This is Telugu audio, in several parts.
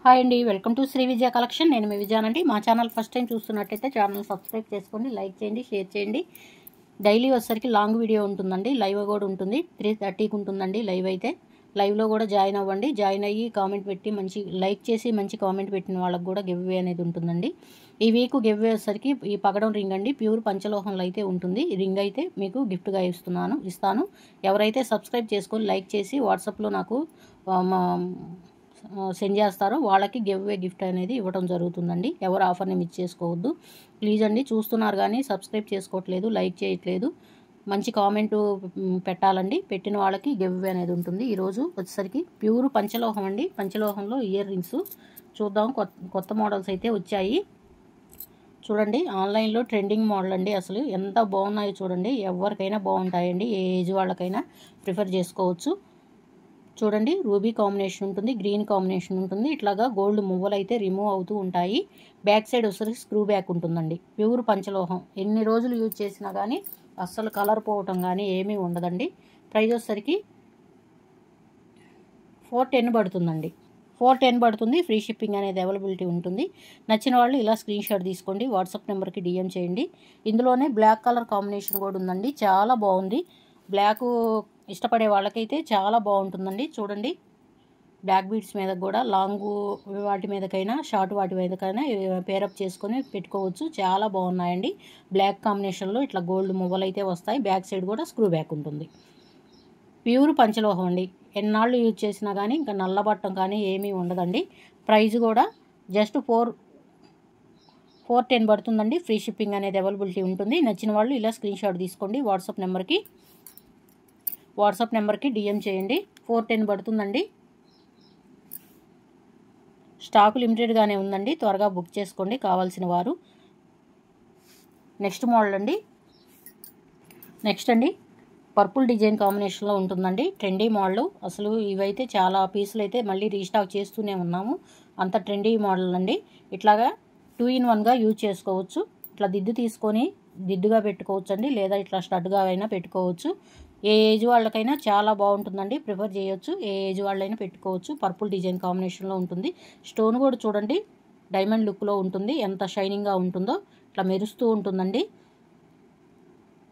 హాయ్ అండి, welcome to Shri Vijaya collection. నేను మీ విజయానండి. మా ఛానల్ ఫస్ట్ టైం చూస్తున్నట్టయితే ఛానల్ సబ్స్క్రైబ్ చేసుకోండి, లైక్ చేయండి, షేర్ చేయండి. డైలీ వచ్చేసరికి లాంగ్ వీడియో ఉంటుందండి, లైవ్ కూడా ఉంటుంది. 3:30కి ఉంటుందండి లైవ్. అయితే లైవ్లో కూడా జాయిన్ అవ్వండి. జాయిన్ అయ్యి కామెంట్ పెట్టి మంచి లైక్ చేసి మంచి కామెంట్ పెట్టిన వాళ్ళకి కూడా గివ్ అవే అనేది ఉంటుందండి. ఈ వీక్ గివ్ అవే వచ్చేసరికి ఈ పగడం రింగ్ అండి, ప్యూర్ పంచలోహంలో అయితే ఉంటుంది. ఈ రింగ్ అయితే మీకు గిఫ్ట్గా ఇస్తాను. ఎవరైతే సబ్స్క్రైబ్ చేసుకొని లైక్ చేసి వాట్సాప్లో నాకు సెండ్ చేస్తారో వాళ్ళకి గివ్ అవే గిఫ్ట్ అనేది ఇవ్వడం జరుగుతుందండి. ఎవరు ఆఫర్ని మిస్ చేసుకోవద్దు ప్లీజ్ అండి. చూస్తున్నారు కానీ సబ్స్క్రైబ్ చేసుకోవట్లేదు, లైక్ చేయట్లేదు. మంచి కామెంట్ పెట్టాలండి. పెట్టిన వాళ్ళకి గివ్ అవే అనేది ఉంటుంది. ఈరోజు వచ్చేసరికి ప్యూర్ పంచలోహం అండి. పంచలోహంలో ఇయర్ రింగ్స్ చూద్దాం. కొత్త మోడల్స్ అయితే వచ్చాయి చూడండి. ఆన్లైన్లో ట్రెండింగ్ మోడల్ అండి. అసలు ఎంత బాగున్నాయో చూడండి. ఎవరికైనా బాగుంటాయండి, ఏ ఏజ్ వాళ్ళకైనా ప్రిఫర్ చేసుకోవచ్చు. చూడండి, రూబీ కాంబినేషన్ ఉంటుంది, గ్రీన్ కాంబినేషన్ ఉంటుంది. ఇట్లాగా గోల్డ్ మువ్వలు అయితే రిమూవ్ అవుతూ ఉంటాయి. బ్యాక్ సైడ్ వచ్చేసరికి స్క్రూ బ్యాక్ ఉంటుందండి. ప్యూర్ పంచలోహం ఎన్ని రోజులు యూజ్ చేసినా కానీ అస్సలు కలర్ పోవటం కానీ ఏమీ ఉండదండి. ప్రైస్ వచ్చేసరికి 410 పడుతుందండి. 410 పడుతుంది. ఫ్రీ షిప్పింగ్ అనేది అవైలబిలిటీ ఉంటుంది. నచ్చిన వాళ్ళు ఇలా స్క్రీన్ షాట్ తీసుకోండి, వాట్సాప్ నెంబర్కి డిఎం చేయండి. ఇందులోనే బ్లాక్ కలర్ కాంబినేషన్ కూడా ఉందండి, చాలా బాగుంది. బ్లాక్ ఇష్టపడే వాళ్ళకైతే చాలా బాగుంటుందండి. చూడండి, బ్లాక్ బీడ్స్ మీద కూడా లాంగ్ వాటి మీదకైనా షార్ట్ వాటి మీదకైనా పేరప్ చేసుకొని పెట్టుకోవచ్చు. చాలా బాగున్నాయండి. బ్లాక్ కాంబినేషన్లో ఇట్లా గోల్డ్ మువ్వలు అయితే వస్తాయి. బ్యాక్ సైడ్ కూడా స్క్రూ బ్యాక్ ఉంటుంది. ప్యూర్ పంచలోహం అండి. ఎన్నాళ్ళు యూజ్ చేసినా కానీ ఇంకా నల్లబట్టం కానీ ఏమీ ఉండదండి. ప్రైస్ కూడా జస్ట్ 410 పడుతుందండి. ఫ్రీ షిప్పింగ్ అనేది అవైలబిలిటీ ఉంటుంది. నచ్చిన వాళ్ళు ఇలా స్క్రీన్ షాట్ తీసుకోండి, వాట్సాప్ నెంబర్కి డిఎం చేయండి. 410 పడుతుందండి. స్టాక్ లిమిటెడ్గానే ఉందండి, త్వరగా బుక్ చేసుకోండి కావాల్సిన వారు. నెక్స్ట్ అండి పర్పుల్ డిజైన్ కాంబినేషన్లో ఉంటుందండి. Trendy model. అసలు ఇవైతే చాలా పీసులు అయితే మళ్ళీ రీస్టాక్ చేస్తూనే ఉన్నాము. అంత ట్రెండీ మోడల్ అండి. ఇట్లాగా 2-in-1గా యూజ్ చేసుకోవచ్చు. ఇట్లా దిద్దు తీసుకొని దిద్దుగా పెట్టుకోవచ్చు అండి, లేదా ఇట్లా స్టడ్గా అయినా పెట్టుకోవచ్చు. ఏ ఏజ్ వాళ్ళకైనా చాలా బాగుంటుందండి, ప్రిఫర్ చేయొచ్చు. ఏ ఏజ్ వాళ్ళైనా పెట్టుకోవచ్చు. పర్పుల్ డిజైన్ కాంబినేషన్లో ఉంటుంది. స్టోన్ కూడా చూడండి, డైమండ్ లుక్లో ఉంటుంది. ఎంత షైనింగ్గా ఉంటుందో, ఇట్లా మెరుస్తూ ఉంటుందండి.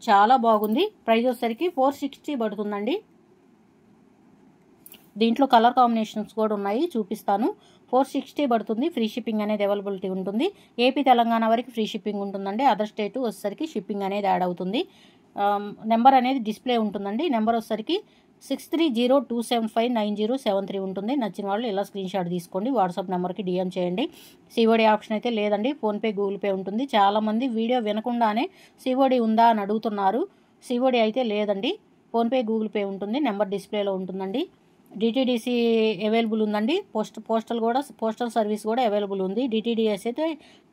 చాలా బాగుంది. ప్రైస్ వచ్చేసరికి 460 పడుతుందండి. దీంట్లో కలర్ కాంబినేషన్స్ కూడా ఉన్నాయి, చూపిస్తాను. 460 పడుతుంది. ఫ్రీ షిప్పింగ్ అనేది అవైలబిలిటీ ఉంటుంది. ఏపీ తెలంగాణ వరకు ఫ్రీ షిప్పింగ్ ఉంటుందండి. అదర్ స్టేట్ వచ్చేసరికి షిప్పింగ్ అనేది యాడ్ అవుతుంది. నెంబర్ అనేది డిస్ప్లే ఉంటుందండి. నెంబర్ వచ్చేసరికి 6302759073 ఉంటుంది. నచ్చిన వాళ్ళు ఇలా స్క్రీన్ షాట్ తీసుకోండి, వాట్సాప్ నెంబర్కి డిఎం చేయండి. సిఓడి ఆప్షన్ అయితే లేదండి, ఫోన్పే, గూగుల్ పే ఉంటుంది. చాలామంది వీడియో వినకుండానే సిఓడి ఉందా అని అడుగుతున్నారు. సిఓడి అయితే లేదండి, ఫోన్పే, గూగుల్ పే ఉంటుంది. నెంబర్ డిస్ప్లేలో ఉంటుందండి. డిటీడీసీ అవైలబుల్ ఉందండి. పోస్టల్ సర్వీస్ కూడా అవైలబుల్ ఉంది. డిటీడీఎస్ అయితే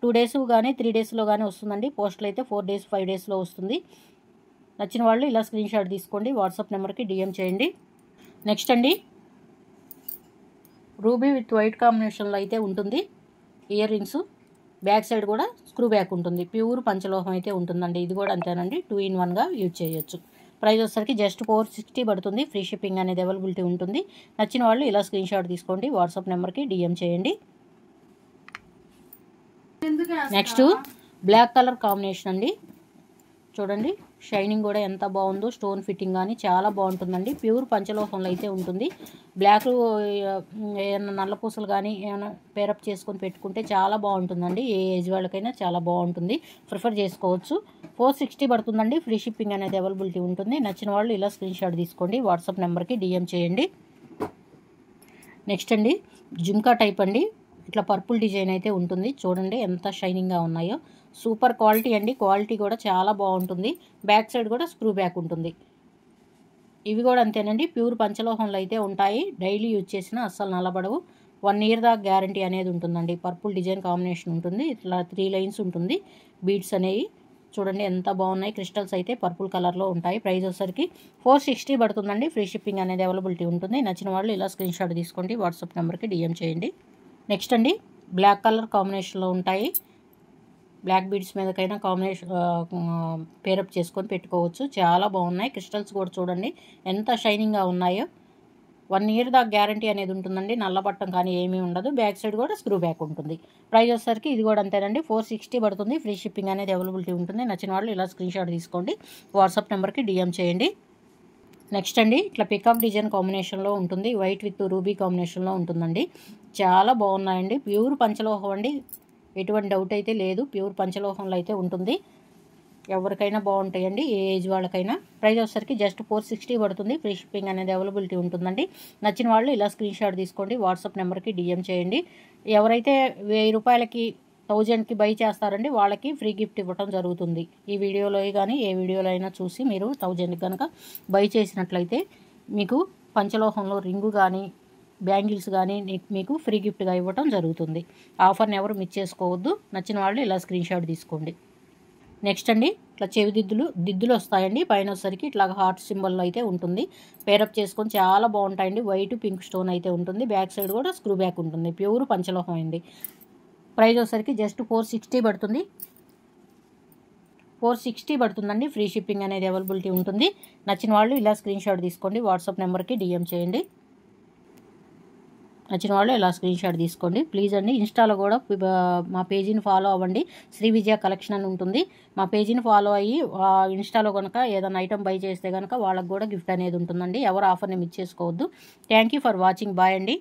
2 days కానీ 3 daysలో కానీ వస్తుందండి. పోస్టల్ అయితే 4 days 5 daysలో వస్తుంది. నచ్చిన వాళ్ళు ఇలా స్క్రీన్ షాట్ తీసుకోండి, వాట్సాప్ నెంబర్కి డిఎం చేయండి. నెక్స్ట్ అండి రూబీ విత్ వైట్ కాంబినేషన్లో అయితే ఉంటుంది. ఇయర్ రింగ్స్ బ్యాక్ సైడ్ కూడా స్క్రూ బ్యాక్ ఉంటుంది. ప్యూర్ పంచలోహం అయితే ఉంటుందండి. ఇది కూడా అంతేనండి, 2-in-1గా యూజ్ చేయొచ్చు. ప్రైస్ వచ్చేసరికి జస్ట్ 460 పడుతుంది. ఫ్రీ షిప్పింగ్ అనేది అవైలబిలిటీ ఉంటుంది. నచ్చిన వాళ్ళు ఇలా స్క్రీన్ షాట్ తీసుకోండి, వాట్సాప్ నెంబర్కి డిఎం చేయండి. నెక్స్ట్ బ్లాక్ కలర్ కాంబినేషన్ అండి. చూడండి, షైనింగ్ కూడా ఎంత బాగుందో. స్టోన్ ఫిట్టింగ్ కానీ చాలా బాగుంటుందండి. ప్యూర్ పంచలోహంలో అయితే ఉంటుంది. బ్లాక్ ఏమైనా నల్ల పూసలు కానీ ఏమైనా పేరప్ చేసుకొని పెట్టుకుంటే చాలా బాగుంటుందండి. ఏ ఏజ్ వాళ్ళకైనా చాలా బాగుంటుంది, ప్రిఫర్ చేసుకోవచ్చు. 460 పడుతుందండి. ఫ్రీ షిప్పింగ్ అనేది అవైలబిలిటీ ఉంటుంది. నచ్చిన వాళ్ళు ఇలా స్క్రీన్ షాట్ తీసుకోండి, వాట్సాప్ నెంబర్కి డిఎం చేయండి. నెక్స్ట్ అండి జుంకా టైప్ అండి. ఇట్లా పర్పుల్ డిజైన్ అయితే ఉంటుంది. చూడండి ఎంత షైనింగ్గా ఉన్నాయో. సూపర్ క్వాలిటీ అండి. క్వాలిటీ కూడా చాలా బాగుంటుంది. బ్యాక్ సైడ్ కూడా స్క్రూ బ్యాక్ ఉంటుంది. ఇవి కూడా అంతేనండి, ప్యూర్ పంచలోహంలో అయితే ఉంటాయి. డైలీ యూజ్ చేసినా అస్సలు నల్లబడవు. 1 year దాకా గ్యారంటీ అనేది ఉంటుందండి. పర్పుల్ డిజైన్ కాంబినేషన్ ఉంటుంది. ఇట్లా 3 lines ఉంటుంది. బీడ్స్ అనేవి చూడండి ఎంత బాగున్నాయి. క్రిస్టల్స్ అయితే పర్పుల్ కలర్లో ఉంటాయి. ప్రైస్ వచ్చేసరికి 460 పడుతుందండి. ఫ్రీ షిప్పింగ్ అనేది అవైలబిలిటీ ఉంటుంది. నచ్చిన వాళ్ళు ఇలా స్క్రీన్ షాట్ తీసుకోండి, వాట్సాప్ నెంబర్కి డిఎం చేయండి. నెక్స్ట్ అండి బ్లాక్ కలర్ కాంబినేషన్లో ఉంటాయి. బ్లాక్ బీడ్స్ మీదకైనా పేరప్ చేసుకొని పెట్టుకోవచ్చు. చాలా బాగున్నాయి. క్రిస్టల్స్ కూడా చూడండి ఎంత షైనింగ్గా ఉన్నాయో. 1 ఇయర్ దాకా గ్యారంటీ అనేది ఉంటుందండి. నల్లబట్టం కానీ ఏమీ ఉండదు. బ్యాక్ సైడ్ కూడా స్క్రూ బ్యాక్ ఉంటుంది. ప్రైస్ వచ్చేసరికి ఇది కూడా అంతేనండి, 460 పడుతుంది. ఫ్రీ షిప్పింగ్ అనేది అవైలబిలిటీ ఉంటుంది. నచ్చిన వాళ్ళు ఇలా స్క్రీన్ షాట్ తీసుకోండి, వాట్సాప్ నెంబర్కి డిఎం చేయండి. నెక్స్ట్ అండి, ఇట్లా పికాక్ డిజైన్ కాంబినేషన్లో ఉంటుంది. వైట్ విత్ రూబీ కాంబినేషన్లో ఉంటుందండి. చాలా బాగున్నాయండి. ప్యూర్ పంచలోహం అండి, ఎటువంటి డౌట్ అయితే లేదు. ప్యూర్ పంచలోహంలో అయితే ఉంటుంది. ఎవరికైనా బాగుంటాయండి, ఏ ఏజ్ వాళ్ళకైనా. ప్రైస్ వచ్చేసరికి జస్ట్ 460 పడుతుంది. ఫ్రీ షిప్పింగ్ అనేది అవైలబిలిటీ ఉంటుందండి. నచ్చిన వాళ్ళు ఇలా స్క్రీన్ షాట్ తీసుకోండి, వాట్సాప్ నెంబర్కి డిఎం చేయండి. ఎవరైతే 1000 రూపాయలకి 1000కి బై చేస్తారండి వాళ్ళకి ఫ్రీ గిఫ్ట్ ఇవ్వటం జరుగుతుంది. ఈ వీడియోలో కానీ ఏ వీడియోలో అయినా చూసి మీరు 1000కి కనుక బై చేసినట్లయితే మీకు పంచలోహంలో రింగు కానీ బ్యాంగిల్స్ కానీ మీకు ఫ్రీ గిఫ్ట్గా ఇవ్వటం జరుగుతుంది. ఆఫర్ని ఎవరు మిస్ చేసుకోవద్దు. నచ్చిన వాళ్ళు ఇలా స్క్రీన్ షాట్ తీసుకోండి. నెక్స్ట్ అండి, ఇట్లా చెవి దిద్దులు వస్తాయండి. పైన వచ్చేసరికి ఇట్లా హార్ట్ సింబల్లో అయితే ఉంటుంది. పేరప్ చేసుకొని చాలా బాగుంటాయండి. వైట్ పింక్ స్టోన్ అయితే ఉంటుంది. బ్యాక్ సైడ్ కూడా స్క్రూ బ్యాక్ ఉంటుంది. ప్యూర్ పంచలోహం అండి. ప్రైస్ వచ్చేసరికి జస్ట్ 460 పడుతుంది. 460 పడుతుందండి. ఫ్రీ షిప్పింగ్ అనేది అవైలబిలిటీ ఉంటుంది. నచ్చిన వాళ్ళు ఇలా స్క్రీన్ షాట్ తీసుకోండి, వాట్సాప్ నెంబర్కి డిఎం చేయండి. నచ్చిన వాళ్ళు ఇలా స్క్రీన్ షాట్ తీసుకోండి ప్లీజ్ అండి. ఇన్స్టాలో కూడా మా పేజీని ఫాలో అవ్వండి. శ్రీ విజయ కలెక్షన్ అని ఉంటుంది. మా పేజీని ఫాలో అయ్యి ఇన్స్టాలో కనుక ఏదైనా ఐటమ్ బై చేస్తే కనుక వాళ్ళకు కూడా గిఫ్ట్ అనేది ఉంటుందండి. ఎవరు ఆఫర్ని మిస్ చేసుకోవద్దు. Thank you for watching. Bye అండి.